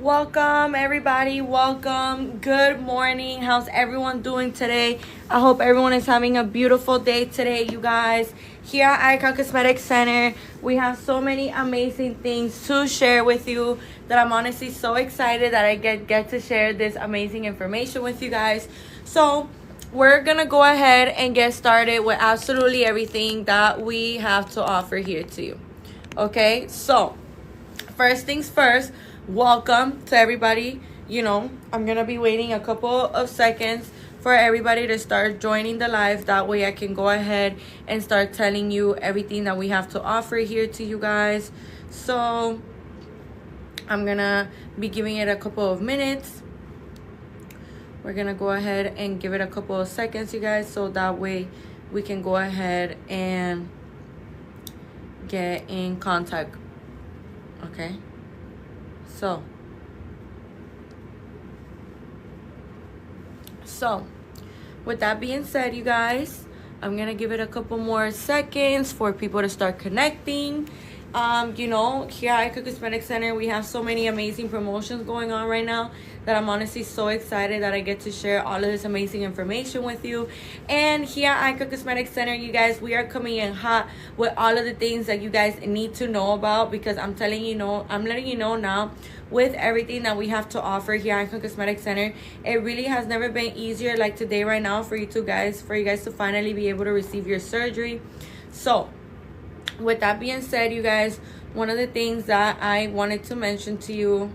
Welcome, everybody. Welcome. Good morning. How's everyone doing today? I hope everyone is having a beautiful day today, you guys. Here at Icon Cosmetic Center, we have so many amazing things to share with you that I'm honestly so excited that I get to share this amazing information with you guys. So, we're gonna go ahead and get started with absolutely everything that we have to offer here to you. Okay, so first things first, welcome to everybody. I'm gonna be waiting a couple of seconds for everybody to start joining the live. That way I can go ahead and start telling you everything that we have to offer here to you guys. So I'm gonna be giving it a couple of minutes. We're gonna go ahead and give it a couple of seconds, you guys, so that way we can go ahead and get in contact. Okay, so with that being said, you guys, I'm gonna give it a couple more seconds for people to start connecting. Here at Icon Cosmetic Center, we have so many amazing promotions going on right now that I'm honestly so excited that I get to share all of this amazing information with you. And here at Icon Cosmetic Center, you guys, we are coming in hot with all of the things that you guys need to know about, because I'm letting you know now, with everything that we have to offer here at Icon Cosmetic Center, it really has never been easier like today right now for you guys to finally be able to receive your surgery. So with that being said, you guys, one of the things that I wanted to mention to you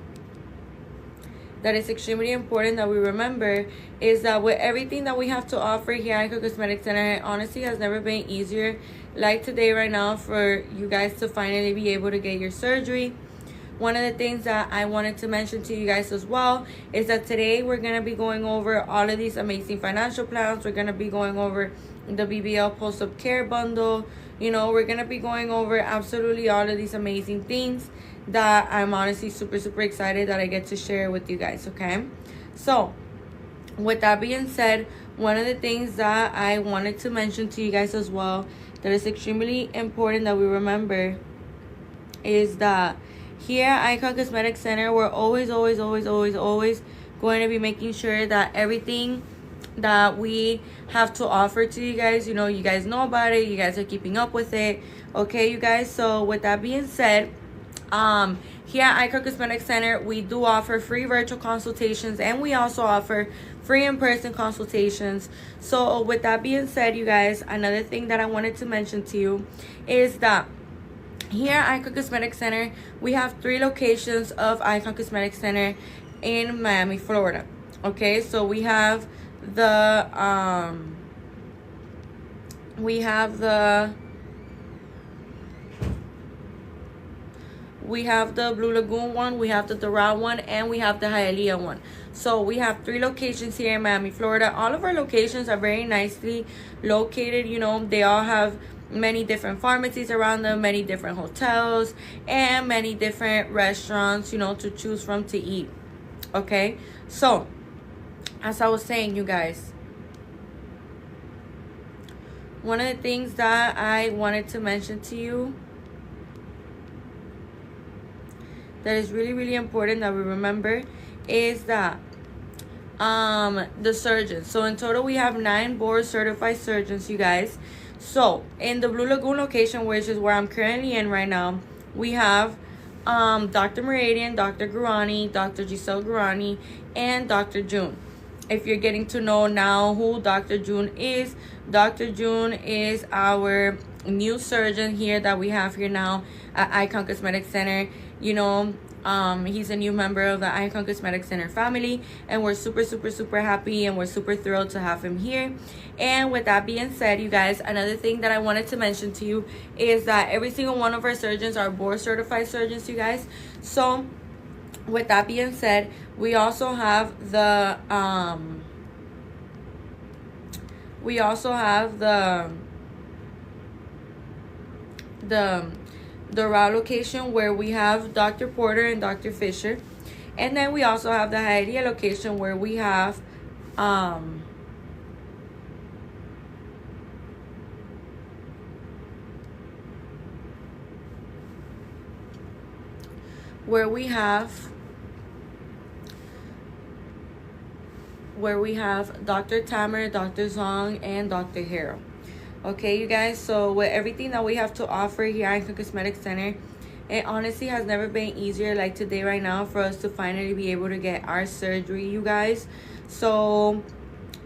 that is extremely important that we remember is that with everything that we have to offer here at Icon Cosmetic Center, it honestly has never been easier like today right now for you guys to finally be able to get your surgery. One of the things that I wanted to mention to you guys as well is that today we're going to be going over all of these amazing financial plans. We're going to be going over the BBL post-op care bundle. We're going to be going over absolutely all of these amazing things that I'm honestly super, super excited that I get to share with you guys, okay? So, with that being said, one of the things that I wanted to mention to you guys as well that is extremely important that we remember is that here at Icon Cosmetic Center, we're always going to be making sure that everything that we have to offer to you guys, you guys know about it, you guys are keeping up with it, okay, you guys? So with that being said, here at Icon Cosmetic Center, we do offer free virtual consultations, and we also offer free in-person consultations. So with that being said, you guys, another thing that I wanted to mention to you is that here at Icon Cosmetic Center, we have 3 locations of Icon Cosmetic Center in Miami, Florida. Okay, so we have the Blue Lagoon one, we have the Doral one, and we have the Hialeah one. So we have 3 locations here in Miami, Florida. All of our locations are very nicely located. They all have many different pharmacies around them, many different hotels, and many different restaurants, to choose from to eat. Okay, so as I was saying, you guys, one of the things that I wanted to mention to you that is really, really important that we remember is that the surgeons. So in total, we have 9 board certified surgeons, you guys. So in the Blue Lagoon location, which is where I'm currently in right now, we have Dr. Meridian, Dr. Gurani, Dr. Giselle Gurani, and Dr. June. If you're getting to know now who Dr. June is our new surgeon here that we have here now at Icon Cosmetic Center. He's a new member of the Icon Cosmetic Center family, and we're super, super, super happy, and we're super thrilled to have him here. And with that being said, you guys, another thing that I wanted to mention to you is that every single one of our surgeons are board certified surgeons, you guys. So with that being said, we also have the Doral location, where we have Dr. Porter and Dr. Fisher. And then we also have the Hialeah location, where we have where we have Dr. Tamer, Dr. Zong, and Dr. Hero. Okay, you guys, so with everything that we have to offer here at Icon Cosmetic Center, it honestly has never been easier like today right now for us to finally be able to get our surgery, you guys. So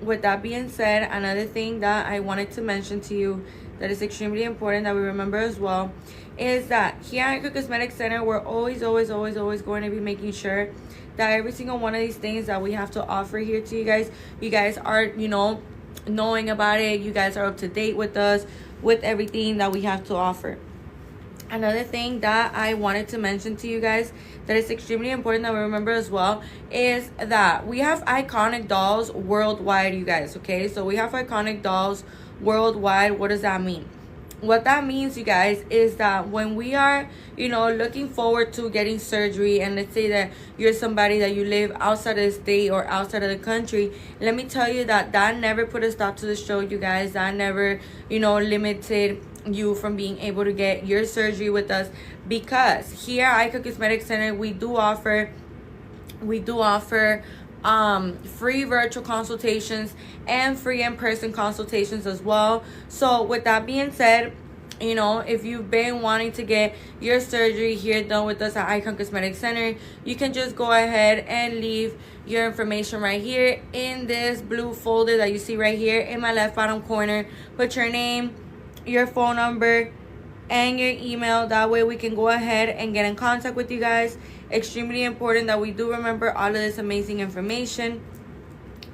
with that being said, another thing that I wanted to mention to you that is extremely important that we remember as well is that here at Icon Cosmetic Center, we're always going to be making sure that every single one of these things that we have to offer here to you guys are, you know, knowing about it. You guys are up to date with us, with everything that we have to offer. Another thing that I wanted to mention to you guys that is extremely important that we remember as well is that we have iconic dolls worldwide, you guys, okay? So we have iconic dolls worldwide. What does that mean? What that means, you guys, is that when we are, you know, looking forward to getting surgery, and let's say that you're somebody that you live outside of the state or outside of the country, let me tell you that that never put a stop to the show, you guys. That never, you know, limited you from being able to get your surgery with us, because here at Icon Cosmetic Center we do offer free virtual consultations and free in-person consultations as well. So with that being said, you know, if you've been wanting to get your surgery here done with us at Icon Cosmetic Center, you can just go ahead and leave your information right here in this blue folder that you see right here in my left bottom corner. Put your name, your phone number, and your email. That way we can go ahead and get in contact with you guys. Extremely important that we do remember all of this amazing information.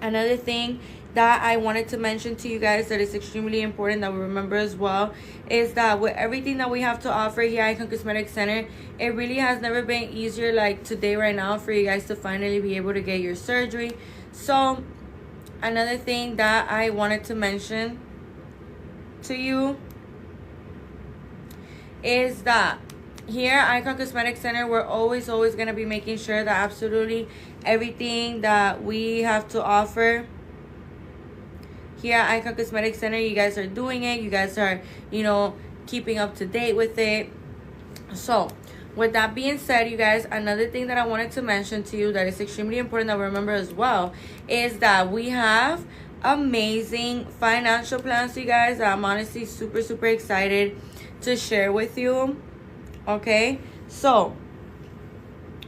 Another thing that I wanted to mention to you guys that is extremely important that we remember as well is that with everything that we have to offer here at Icon Cosmetic Center, it really has never been easier like today right now for you guys to finally be able to get your surgery. So another thing that I wanted to mention to you is that here at Icon Cosmetic Center, we're always going to be making sure that absolutely everything that we have to offer here at Icon Cosmetic Center, you guys are doing it. You guys are, you know, keeping up to date with it. So with that being said, you guys, another thing that I wanted to mention to you that is extremely important that we remember as well is that we have amazing financial plans, you guys. I'm honestly super excited to share with you. Okay, so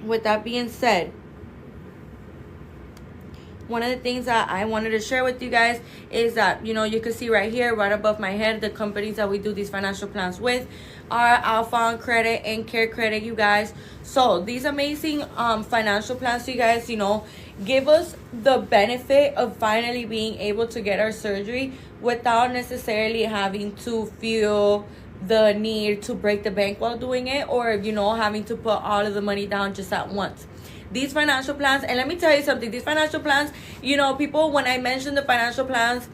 with that being said, one of the things that I wanted to share with you guys is that, you know, you can see right here, right above my head, the companies that we do these financial plans with are Alpha on Credit and Care Credit, you guys. So these amazing financial plans, you guys, you know, give us the benefit of finally being able to get our surgery without necessarily having to feel the need to break the bank while doing it, or, you know, having to put all of the money down just at once. These financial plans, and let me tell you something, these financial plans, you know, people, when I mention the financial plans,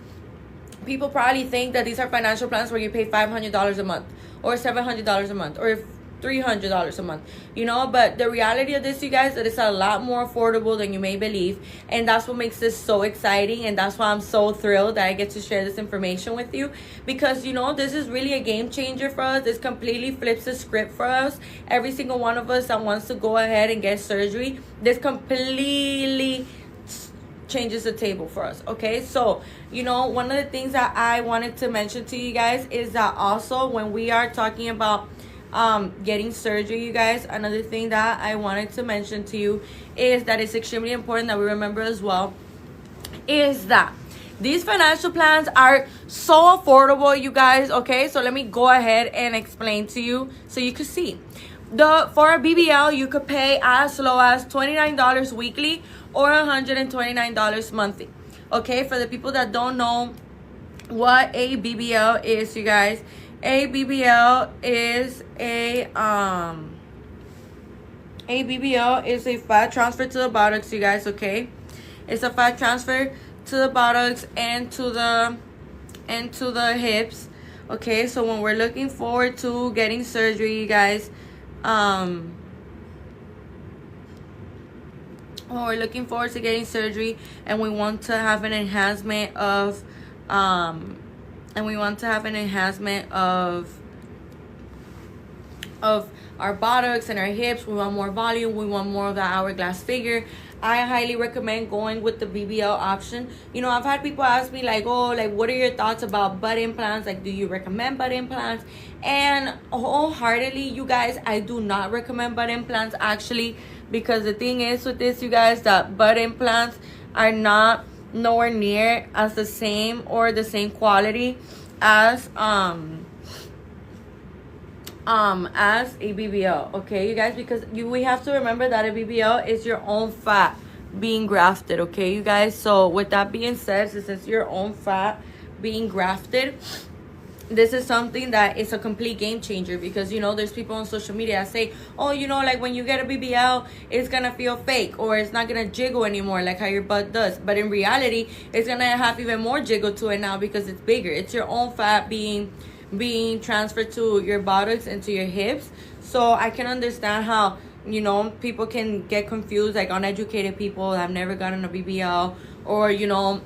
people probably think that these are financial plans where you pay $500 a month or $700 a month or $300 a month, you know. But the reality of this, you guys, that it's a lot more affordable than you may believe, and that's what makes this so exciting, and that's why I'm so thrilled that I get to share this information with you, because, you know, this is really a game changer for us. This completely flips the script for us. Every single one of us that wants to go ahead and get surgery, this completely changes the table for us. Okay, so, you know, one of the things that I wanted to mention to you guys is that also when we are talking about getting surgery, you guys, another thing that I wanted to mention to you is that it's extremely important that we remember as well is that these financial plans are so affordable, you guys. Okay, so let me go ahead and explain to you so you can see. For a BBL, you could pay as low as $29 weekly or $129 monthly. Okay, for the people that don't know what a BBL is, you guys, a BBL is a fat transfer to the buttocks, you guys. Okay, it's a fat transfer to the buttocks and to the hips. Okay, so when we're looking forward to getting surgery, you guys, when we're looking forward to getting surgery and we want to have an enhancement of of our buttocks and our hips. We want more volume. We want more of that hourglass figure. I highly recommend going with the BBL option. You know, I've had people ask me like, oh, like, what are your thoughts about butt implants? Like, do you recommend butt implants? And wholeheartedly, you guys, I do not recommend butt implants actually, because the thing is with this, you guys, that butt implants are not nowhere near as the same or the same quality as a BBL, okay, you guys, because we have to remember that a BBL is your own fat being grafted, okay, you guys. So with that being said, since it's your own fat being grafted, this is something that is a complete game changer, because you know there's people on social media that say, oh, you know, like when you get a BBL, it's gonna feel fake, or it's not gonna jiggle anymore like how your butt does. But in reality, it's gonna have even more jiggle to it now because it's bigger. It's your own fat being transferred to your buttocks and to your hips. So I can understand how, you know, people can get confused, like uneducated people that have never gotten a BBL, or you know,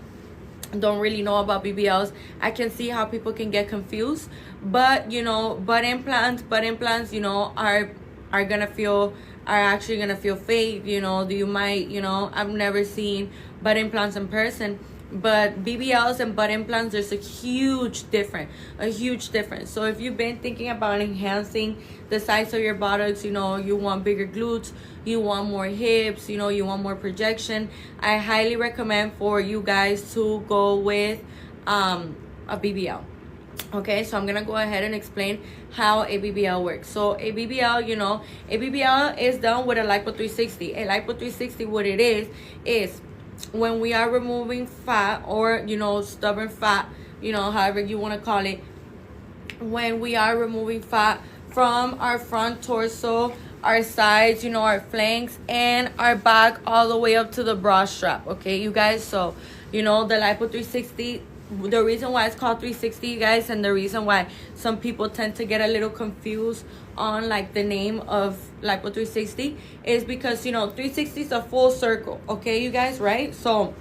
don't really know about BBLs. I can see how people can get confused. But you know, butt implants, you know, are actually gonna feel fake. You know, you might, you know, I've never seen butt implants in person, but BBLs and butt implants, there's a huge difference. So if you've been thinking about enhancing the size of your buttocks, you know, you want bigger glutes, you want more hips, you know, you want more projection, I highly recommend for you guys to go with a BBL. Okay, so I'm gonna go ahead and explain how a BBL works. So a BBL, you know, a BBL is done with a Lipo 360. A Lipo 360, what it is when we are removing fat, or you know, stubborn fat, you know, however you want to call it, when we are removing fat from our front torso, our sides, you know, our flanks, and our back, all the way up to the bra strap. Okay, you guys. So you know, the Lipo 360, the reason why it's called 360, you guys, and the reason why some people tend to get a little confused on like the name of Lipo 360 is because, you know, 360 is a full circle, okay, you guys, right? So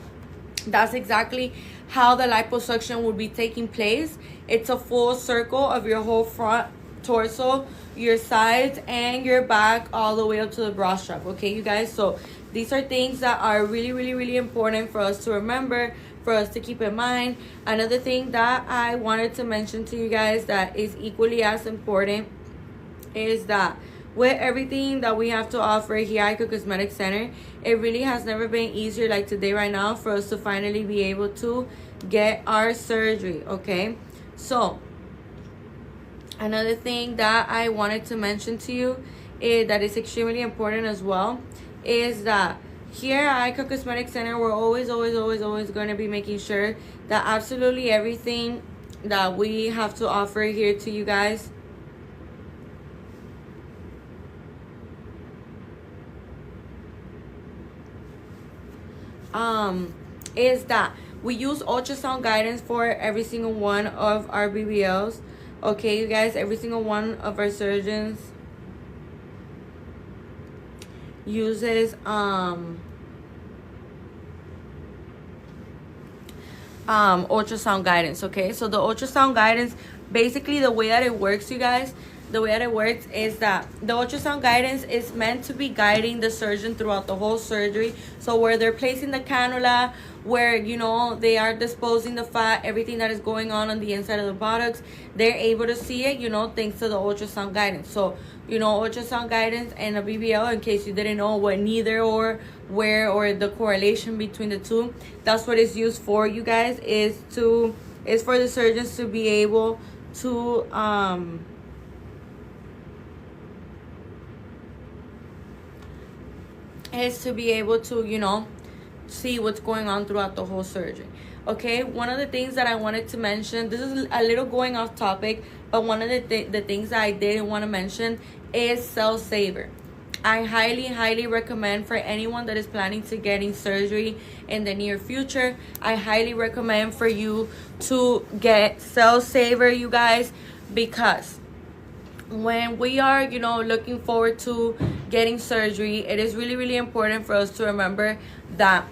that's exactly how the liposuction would be taking place. It's a full circle of your whole front torso, your sides, and your back, all the way up to the bra strap, okay, you guys. So these are things that are really, really, really important for us to remember, for us to keep in mind. Another thing that I wanted to mention to you guys that is equally as important is that with everything that we have to offer here at Icon Cosmetic Center, it really has never been easier like today right now for us to finally be able to get our surgery, okay? So another thing that I wanted to mention to you that is extremely important as well is that here at Icon Cosmetic Center, we're always going to be making sure that absolutely everything that we have to offer here to you guys is that we use ultrasound guidance for every single one of our BBLs. Okay, you guys, every single one of our surgeons uses ultrasound guidance. Okay, so the ultrasound guidance, basically the way that it works, you guys, the way that it works is that the ultrasound guidance is meant to be guiding the surgeon throughout the whole surgery. So where they're placing the cannula, where, you know, they are disposing the fat, everything that is going on the inside of the buttocks, they're able to see it, you know, thanks to the ultrasound guidance. So, you know, ultrasound guidance and a BBL, in case you didn't know what neither or where or the correlation between the two, that's what it's used for, you guys, is for the surgeons to be able to you know, see what's going on throughout the whole surgery. Okay, one of the things that I wanted to mention, this is a little going off topic, but one of the things that I didn't want to mention is Cell Saver. I highly recommend for anyone that is planning to getting surgery in the near future, I highly recommend for you to get Cell Saver, you guys, because when we are, you know, looking forward to getting surgery, it is really important for us to remember that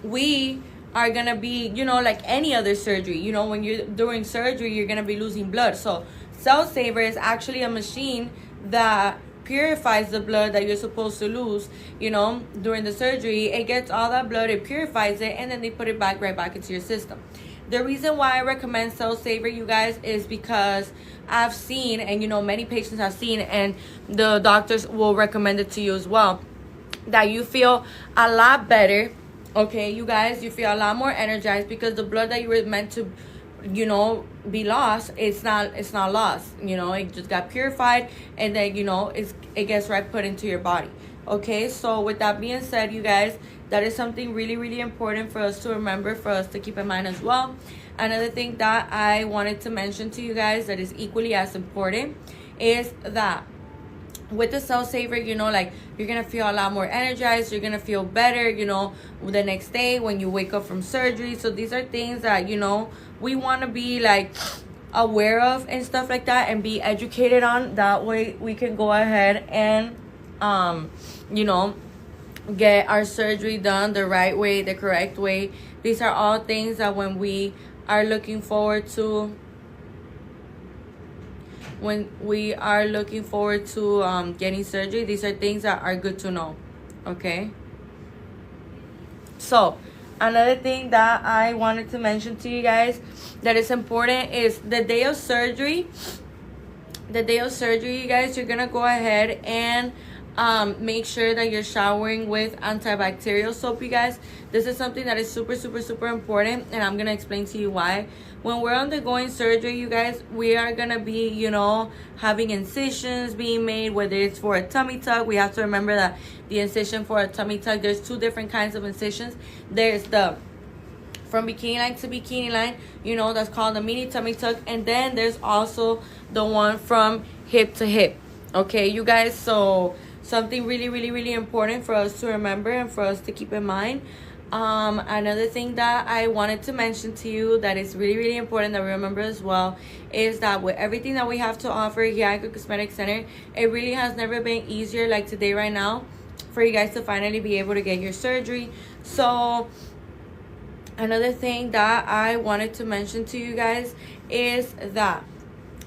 we are gonna be, you know, like any other surgery, you know, when you're doing surgery, you're gonna be losing blood. So Cell Saver is actually a machine that purifies the blood that you're supposed to lose, you know, during the surgery. It gets all that blood, it purifies it, and then they put it back right back into your system. The reason why I recommend Cell Saver, you guys, is because I've seen, and you know, many patients have seen, and the doctors will recommend it to you as well, that you feel a lot better. Okay, you guys, you feel a lot more energized because the blood that you were meant to, you know, be lost, it's not lost. You know, it just got purified, and then, you know, it gets right put into your body. Okay, so with that being said, you guys, that is something really, really important for us to remember, for us to keep in mind as well. Another thing that I wanted to mention to you guys that is equally as important is that with the Cell Saver, you know, like, you're gonna feel a lot more energized, you're gonna feel better, you know, the next day when you wake up from surgery. So these are things that, you know, we want to be like aware of and stuff like that, and be educated on. That way we can go ahead and you know, get our surgery done the right way, the correct way. These are all things that when we are looking forward to getting surgery, these are things that are good to know. Okay, so another thing that I wanted to mention to you guys that is important is the day of surgery. The day of surgery, you guys, you're gonna go ahead and make sure that you're showering with antibacterial soap, you guys. This is something that is super, super, super important, and I'm gonna explain to you why. When we're undergoing surgery, you guys, we are gonna be, you know, having incisions being made, whether it's for a tummy tuck. We have to remember that the incision for a tummy tuck, there's two different kinds of incisions. There's the from bikini line to bikini line, you know, that's called the mini tummy tuck, and then there's also the one from hip to hip. Okay, you guys, so something really, really, really important for us to remember and for us to keep in mind. Another thing that I wanted to mention to you that is really, really important that we remember as well is that with everything that we have to offer here at Icon Cosmetic Center, it really has never been easier like today right now for you guys to finally be able to get your surgery. So another thing that I wanted to mention to you guys is that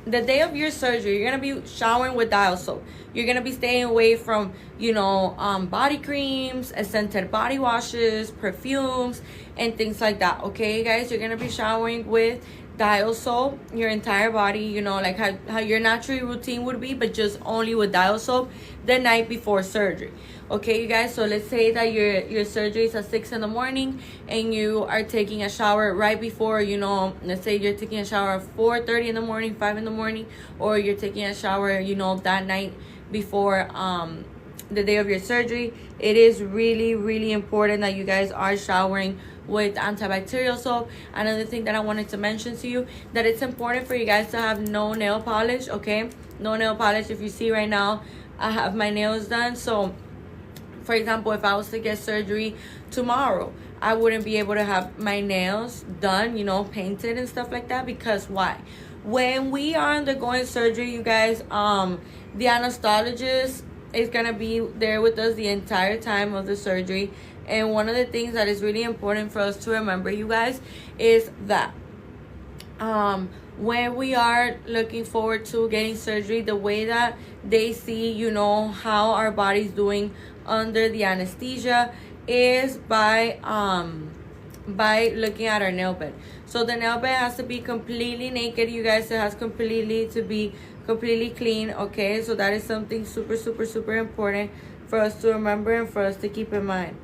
the day of your surgery, you're going to be showering with dial soap. You're going to be staying away from, you know, body creams, scented body washes, perfumes, and things like that. Okay, guys, you're going to be showering with dial soap your entire body, you know, like how your natural routine would be, but just only with dial soap the night before surgery. Okay, you guys, so let's say that your surgery is at 6 in the morning and you are taking a shower right before, you know, let's say you're taking a shower at 4:30 in the morning, 5 in the morning, or you're taking a shower, you know, that night before the day of your surgery. It is really, really important that you guys are showering with antibacterial soap. Another thing that I wanted to mention to you, that it's important for you guys to have no nail polish. Okay, no nail polish. If you see right now, I have my nails done. So for example, if I was to get surgery tomorrow, I wouldn't be able to have my nails done, you know, painted and stuff like that. Because why? When we are undergoing surgery, you guys, the anesthesiologist is gonna be there with us the entire time of the surgery. And one of the things that is really important for us to remember, you guys, is that when we are looking forward to getting surgery, the way that they see, you know, how our body's doing under the anesthesia is by looking at our nail bed. So the nail bed has to be completely naked, you guys. It has to be completely clean. Okay, so that is something super, super, super important for us to remember and for us to keep in mind.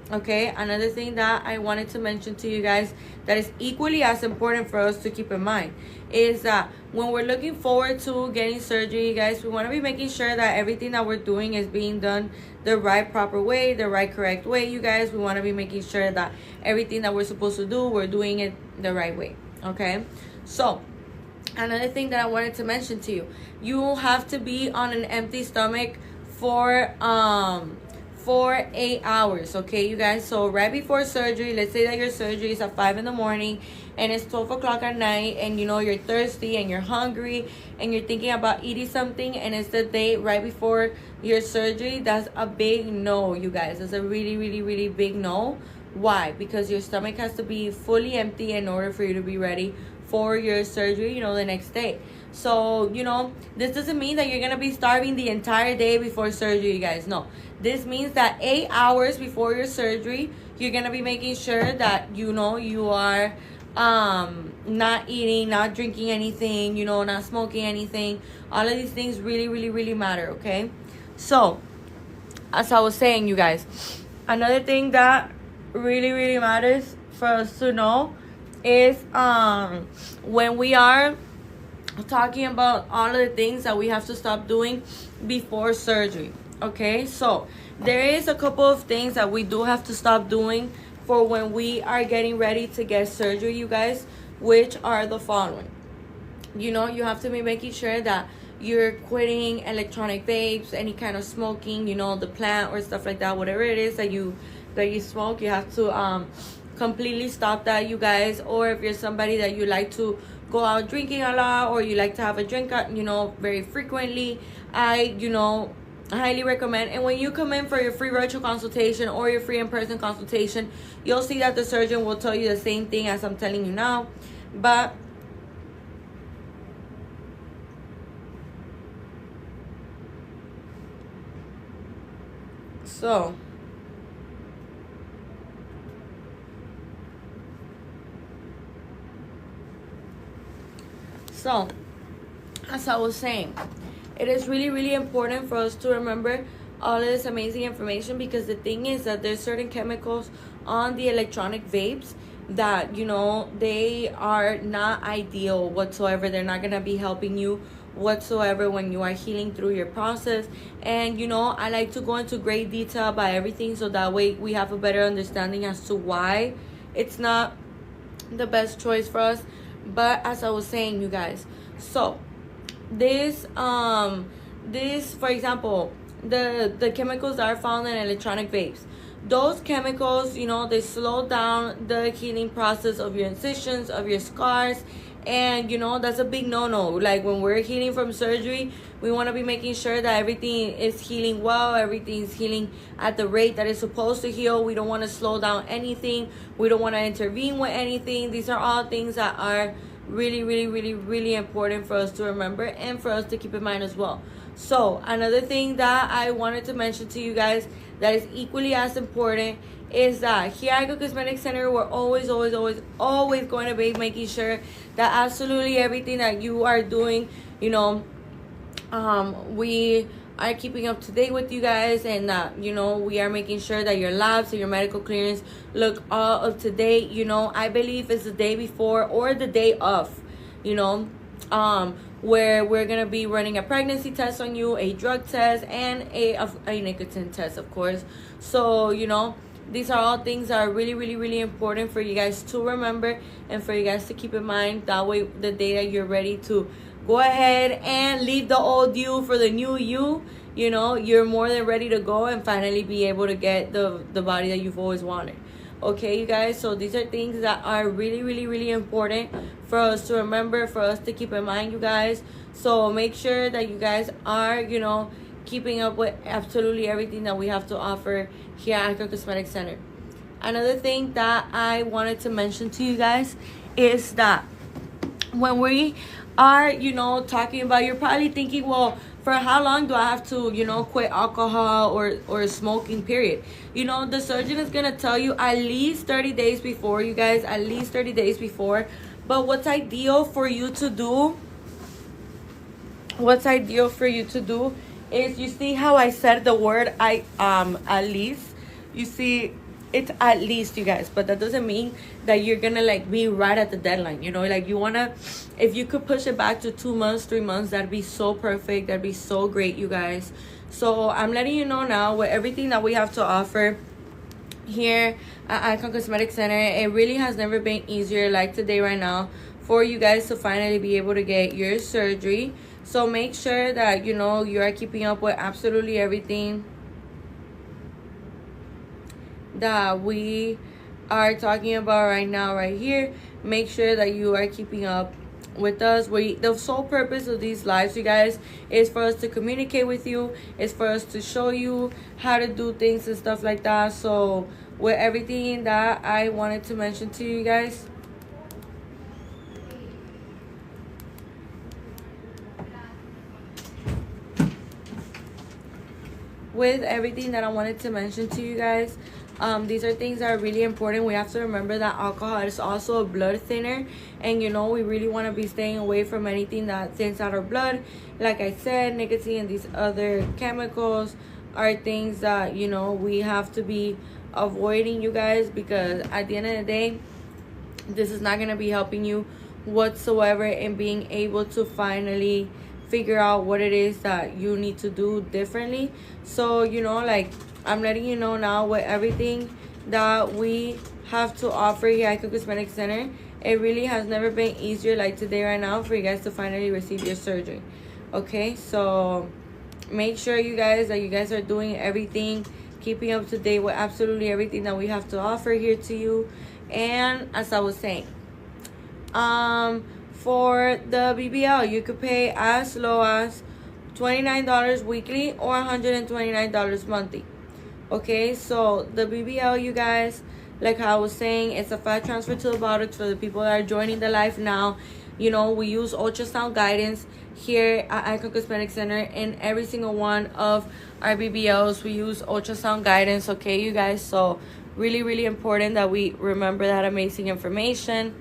Okay, another thing that I wanted to mention to you guys that is equally as important for us to keep in mind is that when we're looking forward to getting surgery, you guys, we want to be making sure that everything that we're doing is being done the right proper way, the right correct way, you guys. We want to be making sure that everything that we're supposed to do, we're doing it the right way. Okay, so another thing that I wanted to mention to you, you have to be on an empty stomach for 8 hours. Okay, you guys, so right before surgery, let's say that your surgery is at 5 in the morning and it's 12 o'clock at night, and you know you're thirsty and you're hungry and you're thinking about eating something, and it's the day right before your surgery, that's a big no, you guys. That's a really, really, really big no. Why? Because your stomach has to be fully empty in order for you to be ready for your surgery, you know, the next day. So, you know, this doesn't mean that you're going to be starving the entire day before surgery, you guys. No. This means that 8 hours before your surgery, you're going to be making sure that, you know, you are not eating, not drinking anything, you know, not smoking anything. All of these things really, really, really matter, okay? So, as I was saying, you guys, another thing that really, really matters for us to know is when we are talking about all of the things that we have to stop doing before surgery. Okay, so there is a couple of things that we do have to stop doing for when we are getting ready to get surgery, you guys, which are the following. You know, you have to be making sure that you're quitting electronic vapes, any kind of smoking, you know, the plant or stuff like that, whatever it is that you smoke, you have to completely stop that, you guys. Or if you're somebody that you like to go out drinking a lot, or you like to have a drink, you know, very frequently, I highly recommend. And when you come in for your free virtual consultation or your free in-person consultation, you'll see that the surgeon will tell you the same thing as I'm telling you now. But so as I was saying, it is really, really important for us to remember all of this amazing information, because the thing is that there's certain chemicals on the electronic vapes that, you know, they are not ideal whatsoever. They're not going to be helping you whatsoever when you are healing through your process. And, you know, I like to go into great detail about everything, so that way we have a better understanding as to why it's not the best choice for us. But as I was saying, you guys, so this for example, the chemicals that are found in electronic vapes, those chemicals, you know, they slow down the healing process of your incisions, of your scars. And, you know, that's a big no-no. Like, when we're healing from surgery, we want to be making sure that everything is healing well, everything's healing at the rate that it's supposed to heal. We don't want to slow down anything. We don't want to intervene with anything. These are all things that are really, really, really, really important for us to remember and for us to keep in mind as well. So, another thing that I wanted to mention to you guys that is equally as important is that here at Icon Cosmetic Center, we're always going to be making sure that absolutely everything that you are doing, you know, we are keeping up to date with you guys, and that, you know, we are making sure that your labs and your medical clearance look all up to date. You know, I believe it's the day before or the day of, you know, where we're gonna be running a pregnancy test on you, a drug test, and a nicotine test, of course. So, you know, these are all things that are really, really, really important for you guys to remember and for you guys to keep in mind. That way, the day that you're ready to go ahead and leave the old you for the new you, you know, you're more than ready to go and finally be able to get the body that you've always wanted. Okay, you guys, so these are things that are really, really, really important for us to remember, for us to keep in mind, you guys. So make sure that you guys are, you know, keeping up with absolutely everything that we have to offer here at Icon Cosmetic Center. Another thing that I wanted to mention to you guys is that when we are, you know, talking about, you're probably thinking, well, for how long do I have to, you know, quit alcohol or smoking, period? You know, the surgeon is going to tell you at least 30 days before, you guys, at least 30 days before. But what's ideal for you to do is, you see how I said the word at least? You see, it's at least, you guys, but that doesn't mean that you're gonna like be right at the deadline. You know, like, you wanna, if you could push it back to 2 months, 3 months, that'd be so perfect. That'd be so great, you guys. So I'm letting you know now, with everything that we have to offer here at Icon Cosmetic Center, it really has never been easier like today right now for you guys to finally be able to get your surgery. So make sure that, you know, you are keeping up with absolutely everything that we are talking about right now, right here. Make sure that you are keeping up with us. The sole purpose of these lives, you guys, is for us to communicate with you, is for us to show you how to do things and stuff like that. So with everything that I wanted to mention to you guys, with everything that I wanted to mention to you guys. These are things that are really important. We have to remember that alcohol is also a blood thinner, and you know, we really want to be staying away from anything that thins out our blood. Like I said, nicotine and these other chemicals are things that, you know, we have to be avoiding, you guys, because at the end of the day, this is not going to be helping you whatsoever in being able to finally figure out what it is that you need to do differently. So, you know, like, I'm letting you know now with everything that we have to offer here at Icon Cosmetic Center. It really has never been easier like today right now for you guys to finally receive your surgery. Okay, so make sure you guys that you guys are doing everything, keeping up to date with absolutely everything that we have to offer here to you. And as I was saying, for the BBL, you could pay as low as $29 weekly or $129 monthly. Okay, so the BBL, you guys, like I was saying, it's a fat transfer to the buttocks. For the people that are joining the live now, you know, we use ultrasound guidance here at Icon Cosmetic Center. In every single one of our BBLs, we use ultrasound guidance. Okay, you guys, so really, really important that we remember that amazing information.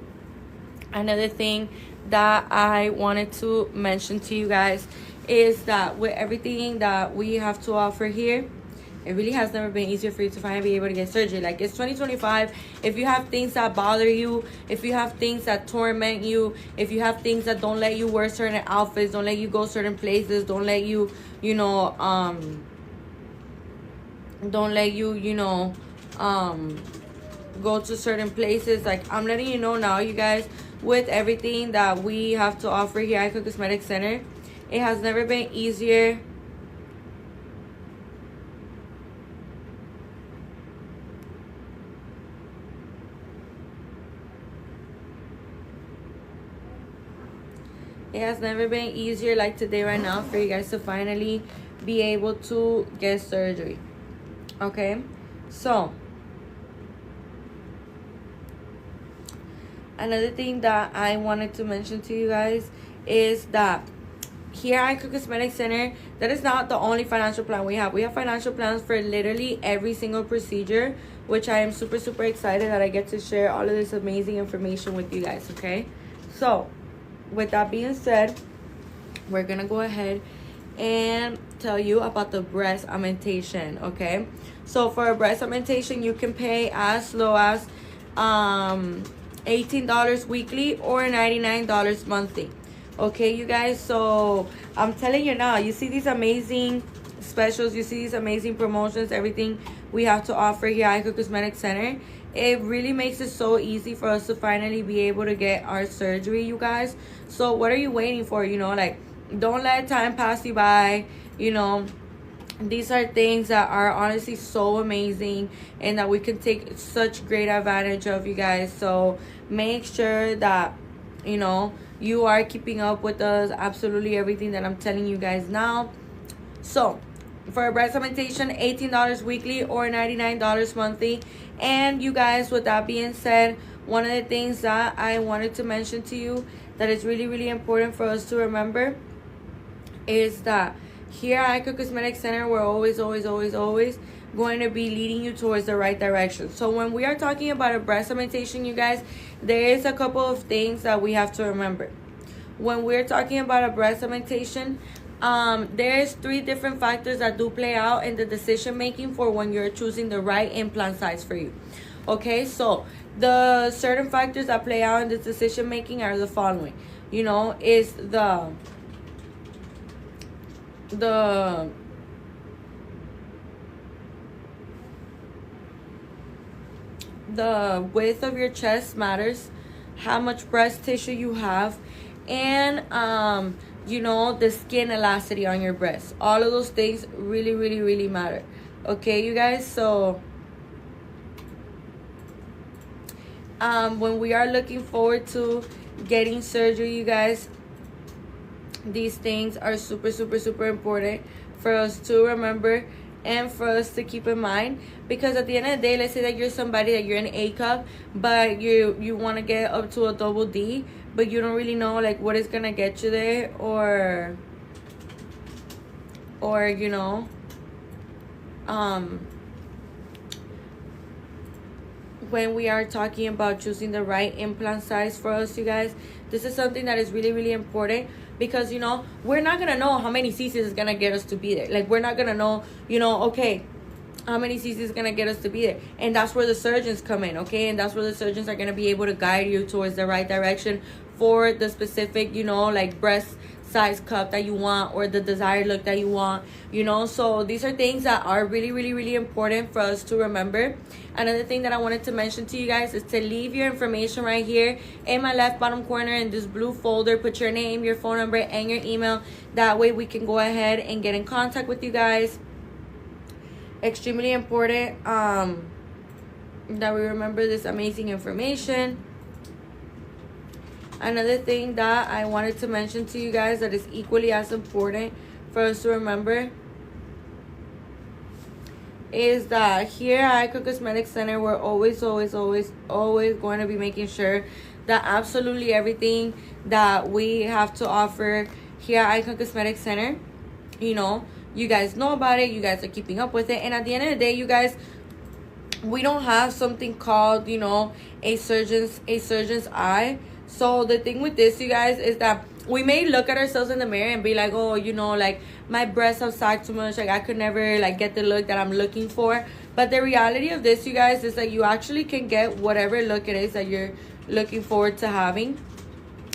Another thing that I wanted to mention to you guys is that with everything that we have to offer here, it really has never been easier for you to finally be able to get surgery. Like, it's 2025. If you have things that bother you, if you have things that torment you, if you have things that don't let you wear certain outfits, don't let you go certain places, don't let you, you know, go to certain places. Like, I'm letting you know now, you guys, with everything that we have to offer here at Icon Cosmetic Center, it has never been easier. It has never been easier like today right now for you guys to finally be able to get surgery. Okay, so another thing that I wanted to mention to you guys is that here at Icon Cosmetic Center, that is not the only financial plan we have. We have financial plans for literally every single procedure, which I am super, super excited that I get to share all of this amazing information with you guys, okay? So, with that being said, we're going to go ahead and tell you about the breast augmentation, okay? So, for a breast augmentation, you can pay as low as $18 weekly or $99 monthly. Okay, you guys, so I'm telling you now, you see these amazing specials, you see these amazing promotions, everything we have to offer here at Icon Cosmetic Center. It really makes it so easy for us to finally be able to get our surgery, you guys. So what are you waiting for? You know, like, don't let time pass you by. You know, these are things that are honestly so amazing and that we can take such great advantage of, you guys. So make sure that, you know, you are keeping up with us, absolutely everything that I'm telling you guys now. So for a breast augmentation, $18 weekly or $99 monthly. And you guys, with that being said, one of the things that I wanted to mention to you that is really, really important for us to remember is that here at Icon Cosmetic Center, we're always going to be leading you towards the right direction. So when we are talking about a breast augmentation, you guys, there is a couple of things that we have to remember. When we're talking about a breast augmentation, there's 3 different factors that do play out in the decision making for when you're choosing the right implant size for you. Okay, so the certain factors that play out in this decision making are the following. You know, is the width of your chest matters, how much breast tissue you have, and you know, the skin elasticity on your breast. All of those things really matter. Okay, you guys, so when we are looking forward to getting surgery, you guys, these things are super important for us to remember and for us to keep in mind, because at the end of the day, let's say that you're somebody that you're an A cup, but you want to get up to a double D, but you don't really know like what is gonna get you there, or you know, when we are talking about choosing the right implant size for us, you guys, this is something that is really, really important, because, you know, we're not going to know how many cc's is going to get us to be there. Like, we're not going to know, you know, okay, how many cc's is going to get us to be there. And that's where the surgeons come in, okay? And that's where the surgeons are going to be able to guide you towards the right direction for the specific, you know, like breast size cup that you want, or the desired look that you want, you know. So these are things that are really, really, really important for us to remember. Another thing that I wanted to mention to you guys is to leave your information right here in my left bottom corner in this blue folder. Put your name, your phone number, and your email. That way we can go ahead and get in contact with you guys. Extremely important that we remember this amazing information. Another thing that I wanted to mention to you guys that is equally as important for us to remember is that here at Icon Cosmetic Center, we're always going to be making sure that absolutely everything that we have to offer here at Icon Cosmetic Center, you know, you guys know about it, you guys are keeping up with it. And at the end of the day, you guys, we don't have something called, you know, a surgeon's eye. So the thing with this, you guys, is that we may look at ourselves in the mirror and be like, oh, you know, like my breasts have sagged too much, like I could never like get the look that I'm looking for. But the reality of this, you guys, is that you actually can get whatever look it is that you're looking forward to having.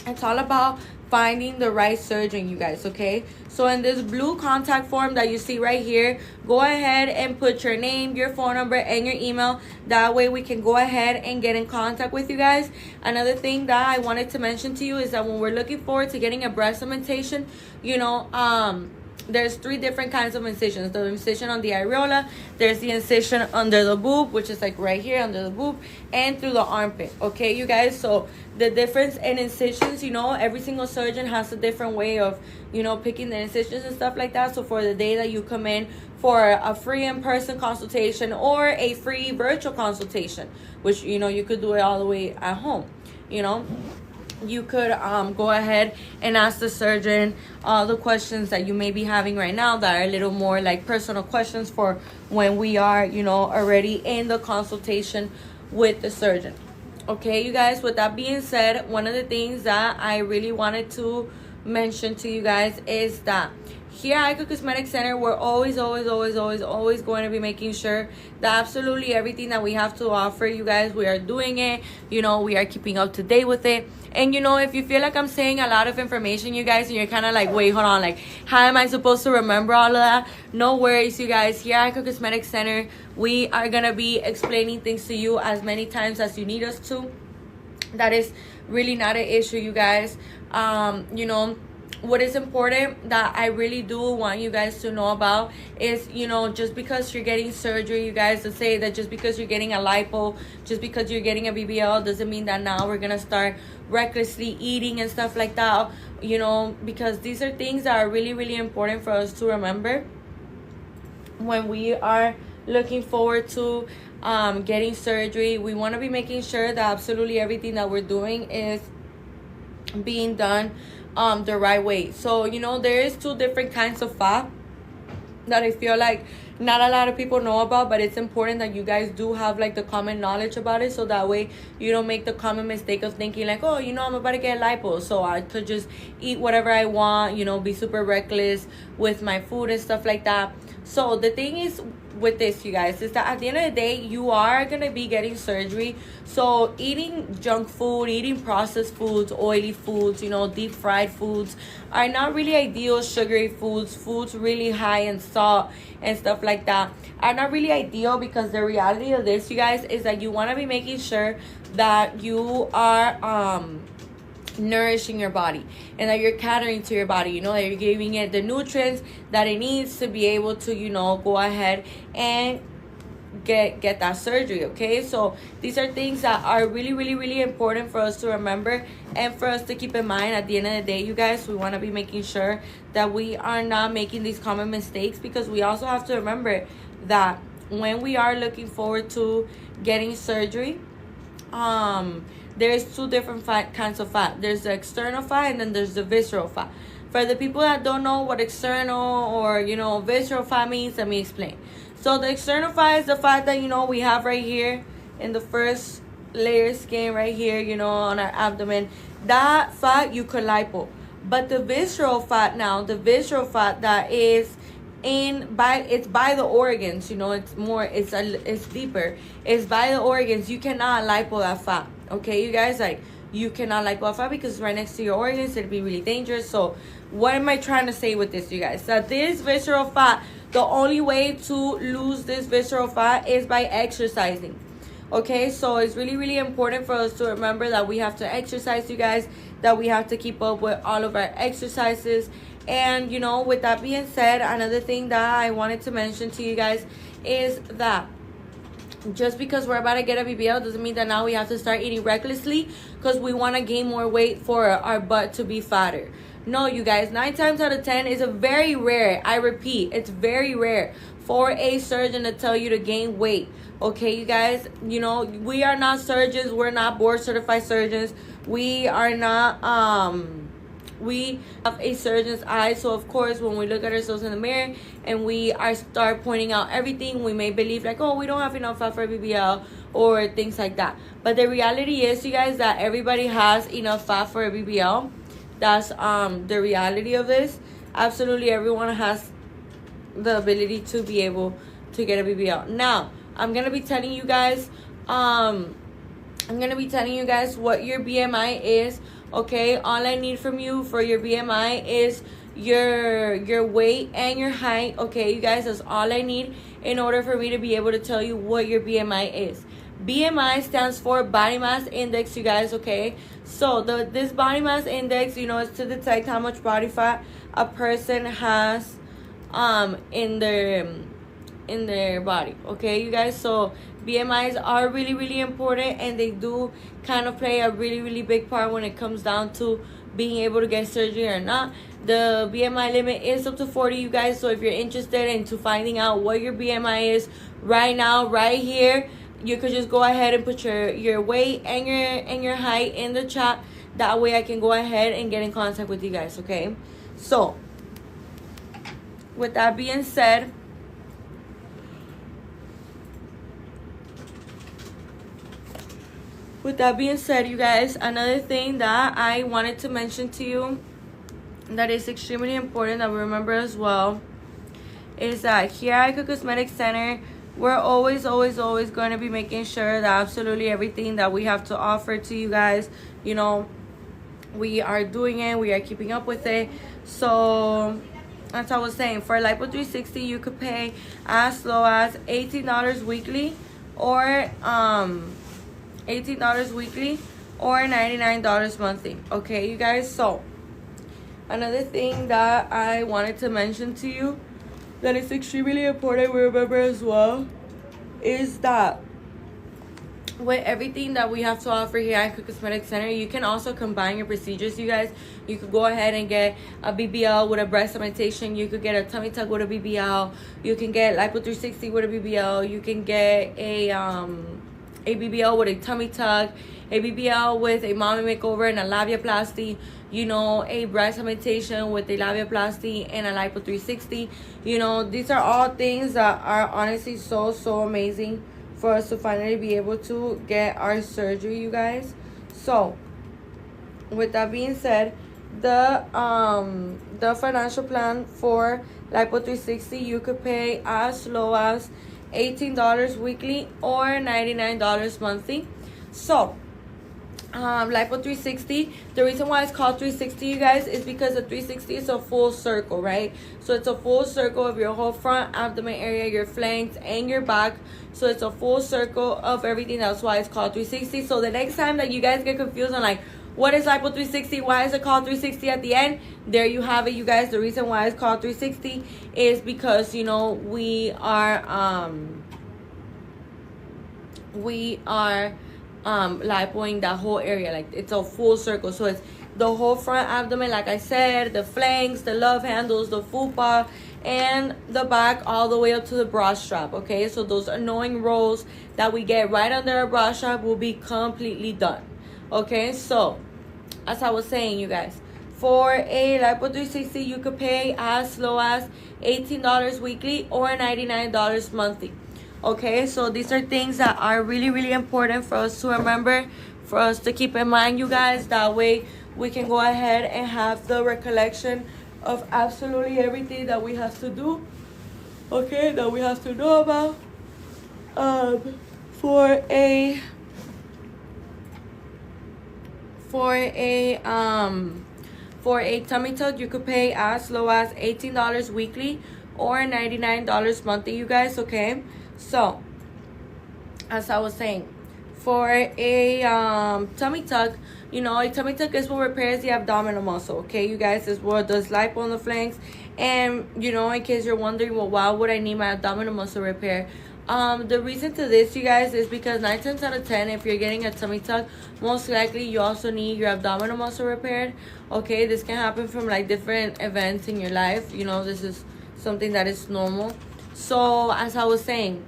It's all about finding the right surgeon, you guys, okay? So in this blue contact form that you see right here, go ahead and put your name, your phone number, and your email. That way we can go ahead and get in contact with you guys. Another thing that I wanted to mention to you is that when we're looking forward to getting a breast augmentation, you know, there's 3 different kinds of incisions. The incision on the areola, there's the incision under the boob, which is like right here under the boob, and through the armpit, okay, you guys? So the difference in incisions, you know, every single surgeon has a different way of, you know, picking the incisions and stuff like that. So for the day that you come in for a free in-person consultation or a free virtual consultation, which, you know, you could do it all the way at home, you know, you could go ahead and ask the surgeon all the questions that you may be having right now that are a little more like personal questions for when we are, you know, already in the consultation with the surgeon. Okay, you guys, with that being said, one of the things that I really wanted to mention to you guys is that here at Icon Cosmetic Center, we're always going to be making sure that absolutely everything that we have to offer you guys, we are doing it, you know, we are keeping up to date with it. And, you know, if you feel like I'm saying a lot of information, you guys, and you're kind of like, wait, hold on, like, how am I supposed to remember all of that? No worries, you guys. Here at Icon Cosmetic Center, we are going to be explaining things to you as many times as you need us to. That is really not an issue, you guys. You know, what is important that I really do want you guys to know about is, you know, just because you're getting surgery, you guys, to say that just because you're getting a lipo, just because you're getting a BBL, doesn't mean that now we're gonna start recklessly eating and stuff like that, you know, because these are things that are really, really important for us to remember when we are looking forward to getting surgery. We want to be making sure that absolutely everything that we're doing is being done the right way. So, you know, there is 2 different kinds of fat that I feel like not a lot of people know about, but it's important that you guys do have like the common knowledge about it, so that way you don't make the common mistake of thinking like, oh, you know, I'm about to get lipo, so I could just eat whatever I want, you know, be super reckless with my food and stuff like that. So the thing is with this, you guys, is that at the end of the day, you are going to be getting surgery. So eating junk food, eating processed foods, oily foods, you know, deep fried foods are not really ideal. Sugary foods, foods really high in salt and stuff like that are not really ideal, because the reality of this, you guys, is that you want to be making sure that you are nourishing your body and that you're catering to your body, you know, that you're giving it the nutrients that it needs to be able to, you know, go ahead and get that surgery. Okay, so these are things that are really, really, really important for us to remember and for us to keep in mind. At the end of the day, you guys, we want to be making sure that we are not making these common mistakes, because we also have to remember that when we are looking forward to getting surgery, there's 2 different kinds of fat. There's the external fat and then there's the visceral fat. For the people that don't know what external or, you know, visceral fat means, let me explain. So the external fat is the fat that, you know, we have right here in the first layer of skin right here, you know, on our abdomen. That fat you could lipo. But the visceral fat now, the visceral fat that is it's by the organs, you know, it's deeper. It's by the organs. You cannot lipo that fat. Okay, you guys, like, you cannot lipo that fat because it's right next to your organs. It'd be really dangerous. So what am I trying to say with this, you guys? That this visceral fat, the only way to lose this visceral fat is by exercising. Okay, so it's really, really important for us to remember that we have to exercise, you guys, that we have to keep up with all of our exercises. And, you know, with that being said, another thing that I wanted to mention to you guys is that just because we're about to get a BBL doesn't mean that now we have to start eating recklessly because we want to gain more weight for our butt to be fatter. No, you guys, 9 times out of 10 is a very rare, I repeat, it's very rare for a surgeon to tell you to gain weight. Okay, you guys, you know, we are not surgeons. We're not board certified surgeons. We are not, we have a surgeon's eye. So, of course, when we look at ourselves in the mirror and we start pointing out everything, we may believe like, oh, we don't have enough fat for BBL or things like that. But the reality is, you guys, that everybody has enough fat for a BBL. That's the reality of this. Absolutely everyone has the ability to be able to get a BBL. Now, I'm going to be telling you guys what your BMI is. Okay, all I need from you for your BMI is your weight and your height. Okay, you guys, that's all I need in order for me to be able to tell you what your BMI is. BMI stands for body mass index, you guys. Okay, so this body mass index, you know, is to detect how much body fat a person has in their body. Okay, you guys, so BMIs are really, really important, and they do kind of play a really, really big part when it comes down to being able to get surgery or not. The BMI limit is up to 40, you guys. So if you're interested into finding out what your BMI is right now, right here, you could just go ahead and put your weight and your height in the chat. That way I can go ahead and get in contact with you guys. Okay, so with that being said, you guys, another thing that I wanted to mention to you that is extremely important that we remember as well is that here at Icon Cosmetic Center, we're always going to be making sure that absolutely everything that we have to offer to you guys, you know, we are doing it, we are keeping up with it. So as I was saying, for Lipo 360, you could pay as low as $18 weekly or $18 weekly or $99 monthly. Okay, you guys, so another thing that I wanted to mention to you that is extremely important we remember as well is that with everything that we have to offer here at Icon Cosmetic Center, you can also combine your procedures, you guys. You could go ahead and get a BBL with a breast augmentation. You could get a tummy tuck with a BBL. You can get Lipo 360 with a BBL. You can get a BBL with a tummy tuck, a BBL with a mommy makeover and a labiaplasty, you know, a breast augmentation with a labiaplasty and a Lipo 360. You know, these are all things that are honestly so amazing for us to finally be able to get our surgery, you guys. So with that being said, the financial plan for Lipo 360, you could pay as low as $18 weekly or $99 monthly. So Lipo 360, the reason why it's called 360, you guys, is because the 360 is a full circle, right? So it's a full circle of your whole front abdomen area, your flanks, and your back. So it's a full circle of everything. That's why it's called 360. So the next time that you guys get confused on like, what is Lipo 360? Why is it called 360 at the end? There you have it, you guys. The reason why it's called 360 is because, you know, we are lipoing that whole area. Like, it's a full circle. So it's the whole front abdomen, like I said, the flanks, the love handles, the fupa, and the back all the way up to the bra strap. Okay, so those annoying rolls that we get right under our bra strap will be completely done. Okay, so as I was saying, you guys, For a Lipo 360, you could pay as low as $18 weekly or $99 monthly. Okay, so these are things that are really, really important for us to remember, for us to keep in mind, you guys. That way we can go ahead and have the recollection of absolutely everything that we have to do, okay, that we have to know about. For a tummy tuck, you could pay as low as $18 weekly or $99 monthly, you guys. Okay, so as I was saying, for a tummy tuck, you know, a tummy tuck is what repairs the abdominal muscle. Okay, you guys, is what does lipo on the flanks. And you know, in case you're wondering, well, why would I need my abdominal muscle repair? The reason to this, you guys, is because 9 times out of 10, if you're getting a tummy tuck, most likely you also need your abdominal muscle repaired. Okay, this can happen from like different events in your life. You know, this is something that is normal. So as I was saying,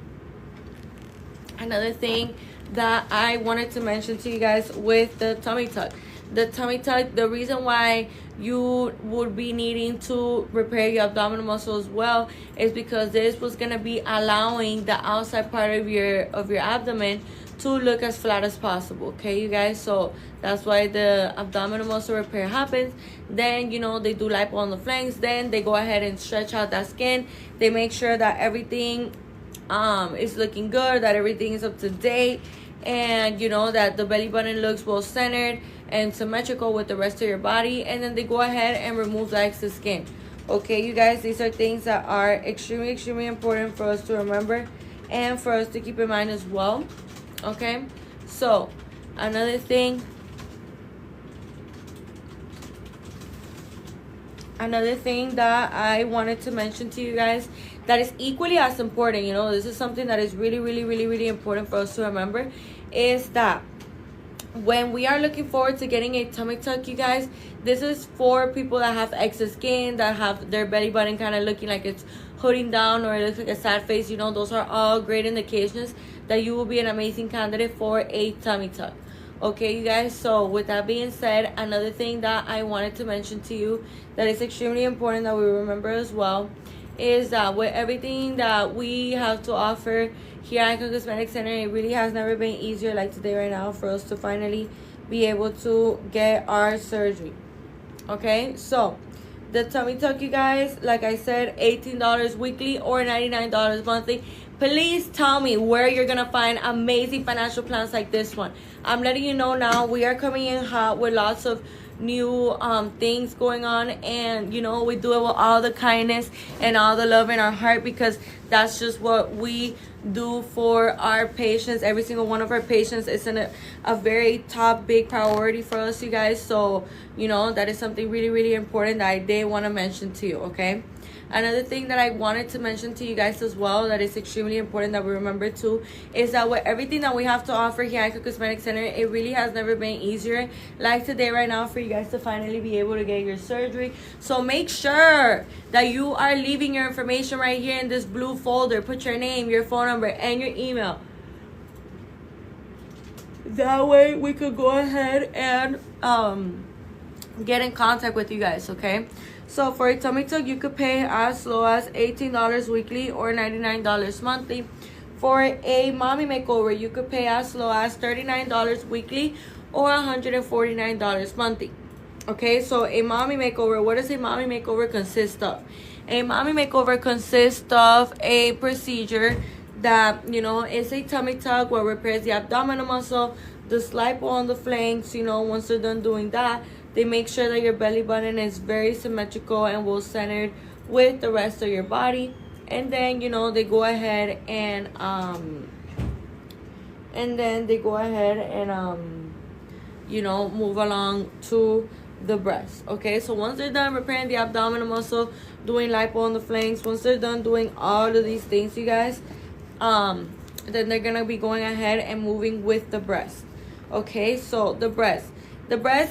another thing that I wanted to mention to you guys with the tummy tuck. The tummy tuck, the reason why you would be needing to repair your abdominal muscle as well is because this was going to be allowing the outside part of your abdomen to look as flat as possible. Okay, you guys, so that's why the abdominal muscle repair happens. Then, you know, they do lipo on the flanks. Then they go ahead and stretch out that skin. They make sure that everything is looking good, that everything is up to date, and you know, that the belly button looks well centered and symmetrical with the rest of your body. And then they go ahead and remove the excess skin. Okay, you guys, these are things that are extremely, extremely important for us to remember and for us to keep in mind as well. Okay, so another thing that I wanted to mention to you guys that is equally as important, you know, this is something that is really, really, really, really important for us to remember, is that when we are looking forward to getting a tummy tuck, you guys, this is for people that have excess skin, that have their belly button kind of looking like it's hooding down, or it looks like a sad face. You know, those are all great indications that you will be an amazing candidate for a tummy tuck. Okay, you guys, so with that being said, another thing that I wanted to mention to you that is extremely important that we remember as well is that with everything that we have to offer here at Icon Cosmetic Center, it really has never been easier like today right now for us to finally be able to get our surgery. Okay, so the tummy tuck, you guys, like I said, $18 weekly or $99 monthly. Please tell me where you're gonna find amazing financial plans like this one. I'm letting you know now, we are coming in hot with lots of new things going on, and you know, we do it with all the kindness and all the love in our heart, because that's just what we do for our patients. Every single one of our patients is a very top big priority for us, you guys. So you know, that is something really, really important that I did want to mention to you. Okay, another thing that I wanted to mention to you guys as well that is extremely important that we remember too is that with everything that we have to offer here at Icon Cosmetic Center, it really has never been easier like today right now for you guys to finally be able to get your surgery. So make sure that you are leaving your information right here in this blue folder. Put your name, your phone number, and your email. That way we could go ahead and get in contact with you guys. Okay, so for a tummy tuck, you could pay as low as $18 weekly or $99 monthly. For a mommy makeover, you could pay as low as $39 weekly or $149 monthly. Okay, so a mommy makeover, what does a mommy makeover consist of? A mommy makeover consists of a procedure that, you know, is a tummy tuck where it repairs the abdominal muscle, the lipo on the flanks. You know, once they're done doing that, they make sure that your belly button is very symmetrical and well centered with the rest of your body. And then, you know, they go ahead and you know, move along to the breast. Okay, so once they're done repairing the abdominal muscle, doing lipo on the flanks, once they're done doing all of these things, you guys, then they're gonna be going ahead and moving with the breast. Okay, so the breast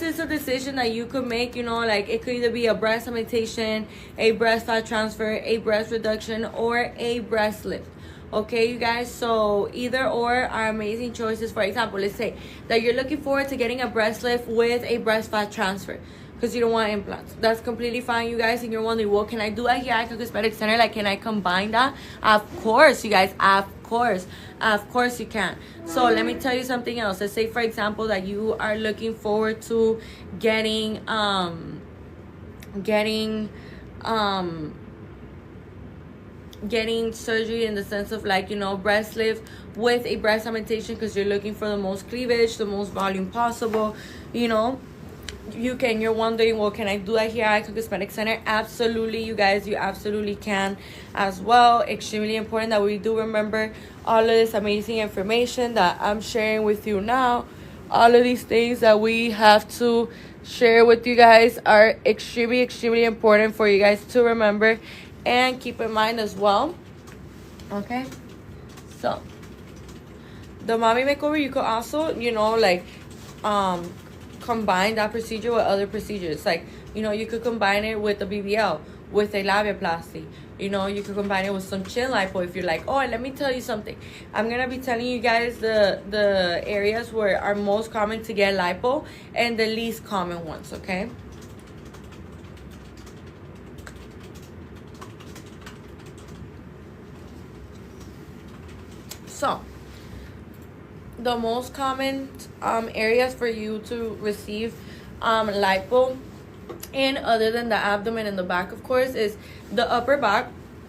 is a decision that you could make. You know, like it could either be a breast augmentation, a breast fat transfer, a breast reduction, or a breast lift. Okay, you guys, so either or are amazing choices. For example, let's say that you're looking forward to getting a breast lift with a breast fat transfer. because you don't want implants. That's completely fine, you guys. And you're wondering, well, can I do that here at Icon Cosmetic Center? Like, can I combine that? Of course, you guys. Of course you can. So let me tell you something else. Let's say, for example, that you are looking forward to getting surgery in the sense of, like, you know, breast lift with a breast augmentation, because you're looking for the most cleavage, the most volume possible, you know. You're wondering, well, can I do that here at Icon Cosmetic Center? Absolutely, you guys, you absolutely can as well. Extremely important that we do remember all of this amazing information that I'm sharing with you now. All of these things that we have to share with you guys are extremely important for you guys to remember and keep in mind as well. Okay, so the mommy makeover, you could also, you know, like combine that procedure with other procedures. Like, you know, you could combine it with a BBL, with a labiaplasty. You know, you could combine it with some chin lipo if you're like, oh, let me tell you something. I'm gonna be telling you guys the areas where are most common to get lipo and the least common ones, okay? So the most common areas for you to receive lipo, and other than the abdomen and the back, of course, is the upper back,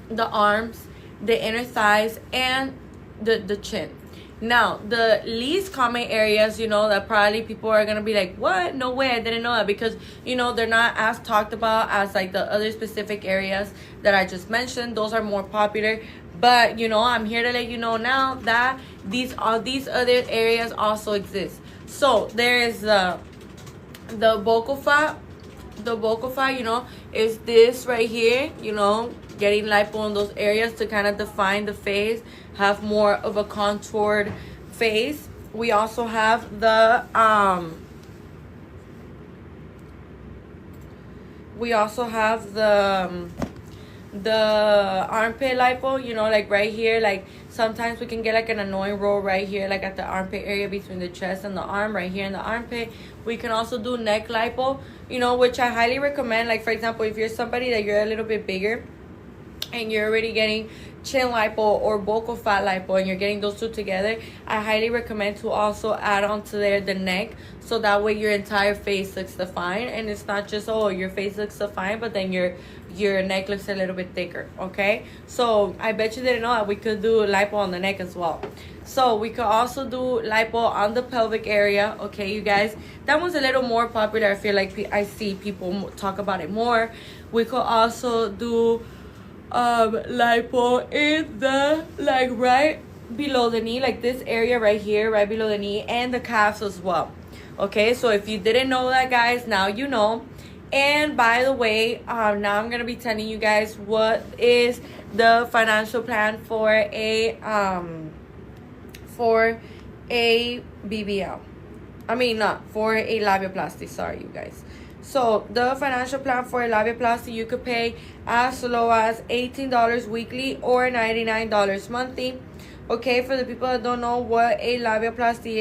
the arms, the inner thighs, and the chin. Now, the least common areas, you know, that probably people are gonna be like, what? No way, I didn't know that, because, you know, they're not as talked about as like the other specific areas that I just mentioned. Those are more popular. But, you know, I'm here to let you know now that these other areas also exist. So there is the vocal fat. The vocal fat, you know, is this right here, you know, getting lipo in those areas to kind of define the face, have more of a contoured face. We also have the armpit lipo, you know, like right here. Like sometimes we can get like an annoying roll right here, like at the armpit area between the chest and the arm, right here in the armpit. We can also do neck lipo, you know, which I highly recommend. Like, for example, if you're somebody that you're a little bit bigger and you're already getting chin lipo or vocal fat lipo and you're getting those two together, I highly recommend to also add on to there the neck, so that way your entire face looks defined, and it's not just, oh, your face looks defined, but then your neck looks a little bit thicker. Okay, so I bet you didn't know that we could do lipo on the neck as well. So we could also do lipo on the pelvic area. Okay, you guys, that one's a little more popular. I feel like I see people talk about it more. We could also do lipo in the, like, right below the knee, like this area right here, right below the knee, and the calves as well. Okay, so if you didn't know that, guys, now you know. And by the way, now I'm gonna be telling you guys what is the financial plan for a BBL. I mean, not for a labiaplasty. Sorry, you guys. So the financial plan for a labiaplasty, you could pay as low as $18 weekly or $99 monthly. Okay, for the people that don't know what a labiaplasty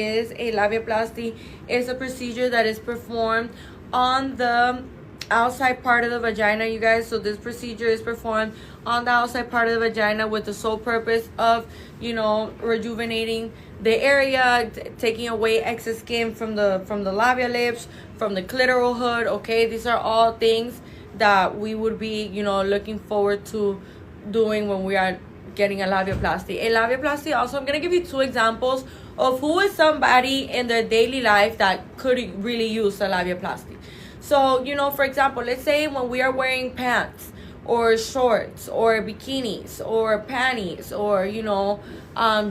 is a procedure that is performed on the outside part of the vagina, you guys. So this procedure is performed on the outside part of the vagina with the sole purpose of, you know, rejuvenating the area, taking away excess skin from the labia lips, from the clitoral hood. Okay, these are all things that we would be, you know, looking forward to doing when we are getting a labiaplasty. A labiaplasty, also, I'm gonna give you two examples of who is somebody in their daily life that could really use a labiaplasty. So, you know, for example, let's say when we are wearing pants or shorts or bikinis or panties or, you know,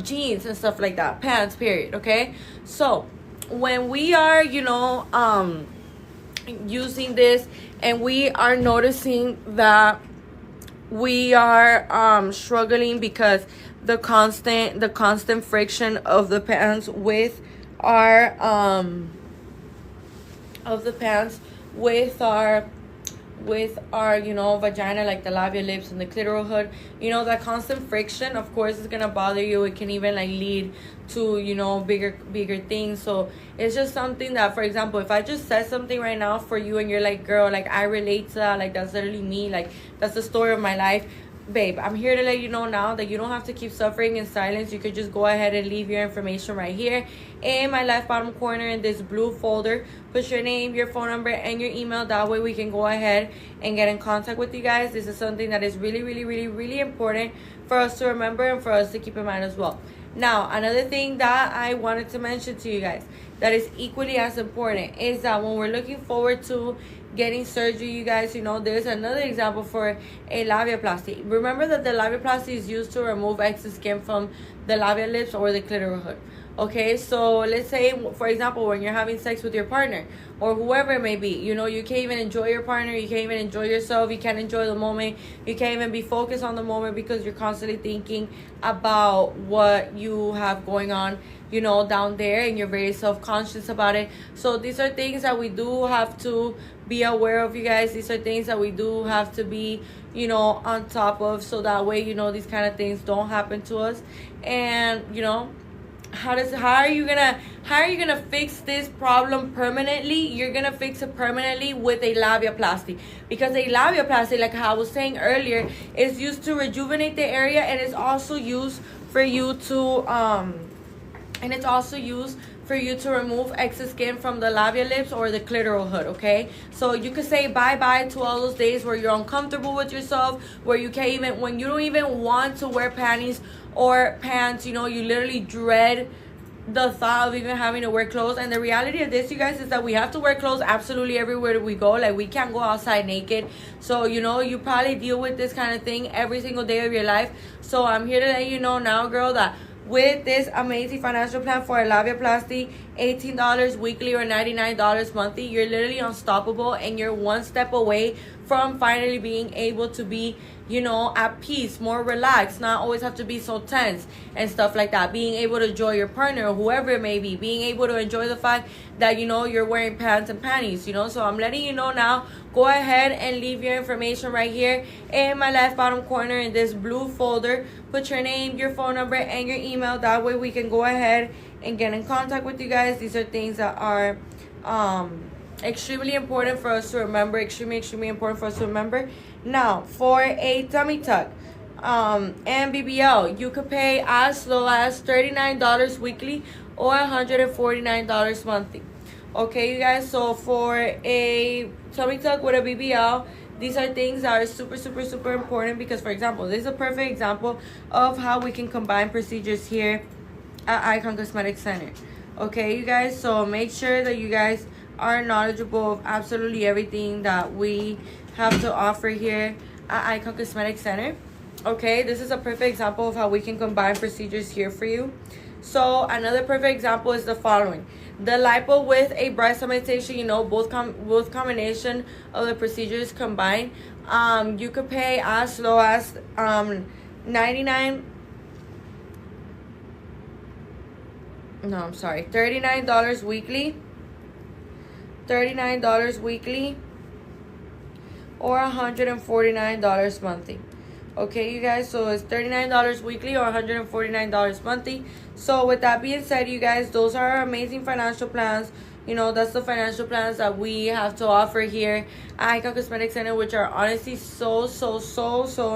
jeans and stuff like that, pants, period. Okay, so when we are, you know, using this and we are noticing that we are struggling because the constant friction of the pants with our with our, you know, vagina, like the labia lips and the clitoral hood. You know, that constant friction, of course, is gonna bother you. It can even like lead to, you know, bigger things. So it's just something that, for example, if I just said something right now for you and you're like, girl, like I relate to that, like that's literally me, like that's the story of my life, babe, I'm here to let you know now that you don't have to keep suffering in silence. You could just go ahead and leave your information right here in my left bottom corner in this blue folder. Put your name, your phone number, and your email. That way we can go ahead and get in contact with you guys. This is something that is really important for us to remember and for us to keep in mind as well. Now, another thing that I wanted to mention to you guys that is equally as important is that when we're looking forward to getting surgery, you guys, you know, there's another example for a labiaplasty. Remember that the labiaplasty is used to remove excess skin from the labia lips or the clitoral hood. Okay, so let's say, for example, when you're having sex with your partner or whoever it may be, you know, you can't even enjoy your partner, you can't even enjoy yourself, you can't enjoy the moment, you can't even be focused on the moment because you're constantly thinking about what you have going on, you know, down there, and you're very self-conscious about it. So these are things that we do have to be aware of, you guys. These are things that we do have to be, you know, on top of, so that way, you know, these kind of things don't happen to us. And, you know, how are you gonna fix this problem permanently? You're gonna fix it permanently with a labiaplasty, because a labiaplasty, like I was saying earlier, is used to rejuvenate the area, and it's also used for you to remove excess skin from the labia lips or the clitoral hood. Okay, so you could say bye-bye to all those days where you're uncomfortable with yourself, where you can't even, when you don't even want to wear panties or pants, you know, you literally dread the thought of even having to wear clothes. And the reality of this, you guys, is that we have to wear clothes absolutely everywhere we go. Like, we can't go outside naked. So, you know, you probably deal with this kind of thing every single day of your life. So I'm here to let you know now, girl, that with this amazing financial plan for a labiaplasty, $18 weekly or $99 monthly, you're literally unstoppable, and you're one step away from finally being able to be, you know, at peace, more relaxed, not always have to be so tense and stuff like that. Being able to enjoy your partner or whoever it may be, being able to enjoy the fact that, you know, you're wearing pants and panties, you know. So I'm letting you know now, go ahead and leave your information right here in my left bottom corner in this blue folder. Put your name, your phone number, and your email. That way we can go ahead and get in contact with you guys. These are things that are extremely important for us to remember. Extremely important for us to remember. Now, for a tummy tuck and BBL, you could pay as low as $39 weekly or $149 monthly. Okay, you guys, so for a tummy tuck with a BBL, these are things that are super important, because, for example, this is a perfect example of how we can combine procedures here at Icon Cosmetic Center. Okay, you guys, so make sure that you guys are knowledgeable of absolutely everything that we have to offer here at Icon Cosmetic Center. Okay, this is a perfect example of how we can combine procedures here for you. So another perfect example is the following: the lipo with a breast augmentation. You know, both combination of the procedures combined. You could pay as low as $39 weekly. $39 weekly or $149 monthly. Okay, you guys, so it's $39 weekly or $149 monthly. So with that being said, you guys, those are our amazing financial plans. You know, that's the financial plans that we have to offer here at Icon Cosmetic Center, which are honestly so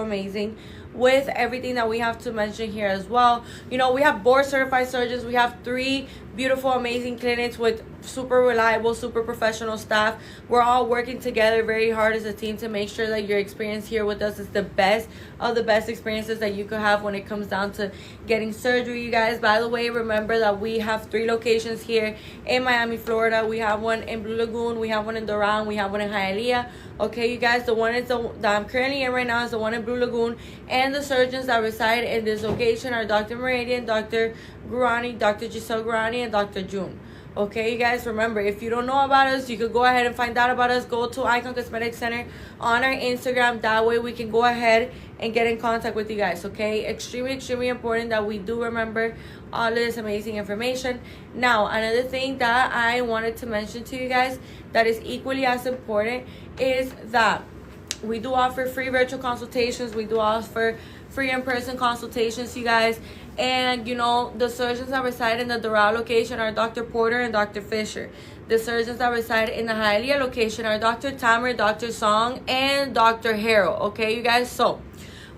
amazing, with everything that we have to mention here as well. You know, we have board certified surgeons. We have 3 beautiful, amazing clinics with super reliable, super professional staff. We're all working together very hard as a team to make sure that your experience here with us is the best of the best experiences that you could have when it comes down to getting surgery, you guys. By the way, remember that we have 3 locations here in Miami, Florida. We have one in Blue Lagoon, we have one in Doral, we have one in Hialeah. Okay, you guys, the one that I'm currently in right now is the one in Blue Lagoon, and the surgeons that reside in this location are Dr. Meridian, Dr. Gurani, Dr. Giselle Gurani, and Dr. June. Okay, you guys, remember, if you don't know about us, you could go ahead and find out about us. Go to Icon Cosmetic Center on our Instagram. That way we can go ahead and get in contact with you guys. Okay, extremely important that we do remember all of this amazing information. Now, another thing that I wanted to mention to you guys that is equally as important is that We do offer free virtual consultations. We do offer free in-person consultations, you guys. And, you know, the surgeons that reside in the Doral location are Dr. Porter and Dr. Fisher. The surgeons that reside in the Hialeah location are Dr. Tamer, Dr. Song, and Dr. Harrell. Okay, you guys? So,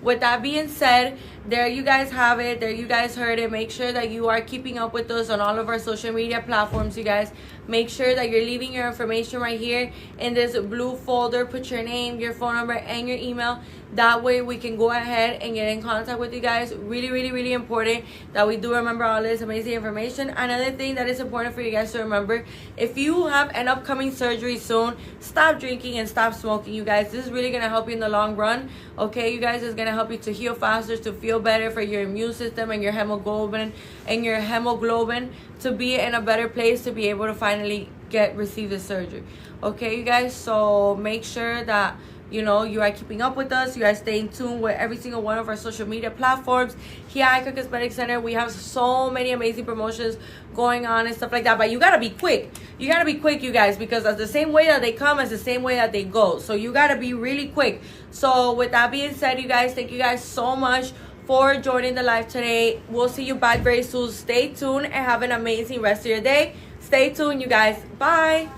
with that being said, there you guys have it. There you guys heard it. Make sure that you are keeping up with us on all of our social media platforms, you guys. Make sure that you're leaving your information right here in this blue folder. Put your name, your phone number, and your email. That way we can go ahead and get in contact with you guys. Really, really, really important that we do remember all this amazing information. Another thing that is important for you guys to remember, if you have an upcoming surgery soon, stop drinking and stop smoking, you guys. This is really going to help you in the long run. Okay, you guys, it's going to help you to heal faster, to feel better, for your immune system and your hemoglobin to be in a better place to be able to finally receive the surgery. Okay, you guys, so make sure that you know you are keeping up with us. You are staying tuned with every single one of our social media platforms. Here at Icon Cosmetic Center, we have so many amazing promotions going on and stuff like that. But you gotta be quick. You gotta be quick, you guys, because that's the same way that they come is the same way that they go. So you gotta be really quick. So with that being said, you guys, thank you guys so much for joining the live today. We'll see you back very soon. Stay tuned and have an amazing rest of your day. Stay tuned, you guys. Bye.